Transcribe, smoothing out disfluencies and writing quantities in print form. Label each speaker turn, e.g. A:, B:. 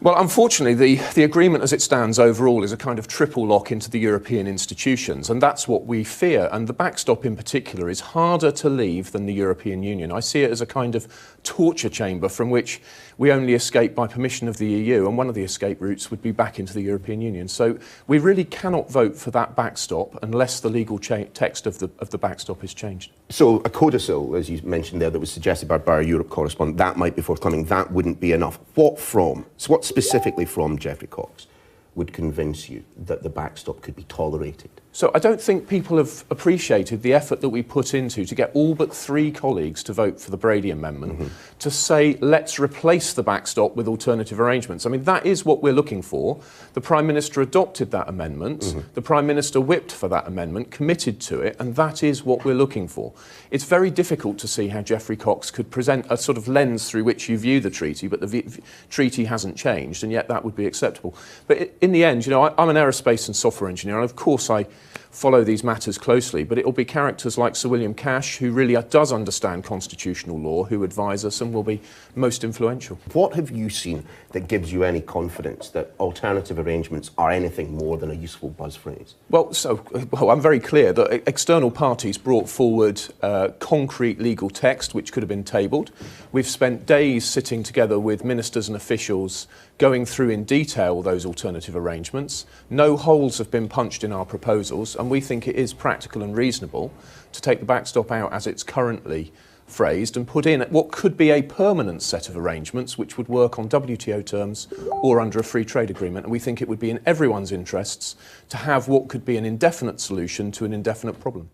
A: Well, unfortunately, the agreement as it stands overall is a kind of triple lock into the European institutions, and that's what we fear. And the backstop in particular is harder to leave than the European Union. I see it as a kind of torture chamber from which we only escape by permission of the EU, and one of the escape routes would be back into the European Union. So we really cannot vote for that backstop unless the legal text of the backstop is changed.
B: So a codicil, as you mentioned there, that was suggested by our Europe correspondent, that might be forthcoming. That wouldn't be enough. What specifically from Geoffrey Cox would convince you that the backstop could be tolerated?
A: So I don't think people have appreciated the effort that we put into to get all but 3 colleagues to vote for the Brady Amendment, to say, let's replace the backstop with alternative arrangements. I mean, that is what we're looking for. The Prime Minister adopted that amendment. The Prime Minister whipped for that amendment, committed to it, and that is what we're looking for. It's very difficult to see how Geoffrey Cox could present a sort of lens through which you view the treaty, but the treaty hasn't changed, and yet that would be acceptable. But in the end, you know, I'm an aerospace and software engineer, and of course I follow these matters closely, but it will be characters like Sir William Cash, who really does understand constitutional law, who advise us and will be most influential.
B: What have you seen that gives you any confidence that alternative arrangements are anything more than a useful buzz phrase?
A: Well, I'm very clear that external parties brought forward concrete legal text which could have been tabled. We've spent days sitting together with ministers and officials going through in detail those alternative arrangements. No holes have been punched in our proposals, and we think it is practical and reasonable to take the backstop out as it's currently phrased and put in what could be a permanent set of arrangements which would work on WTO terms or under a free trade agreement. And we think it would be in everyone's interests to have what could be an indefinite solution to an indefinite problem.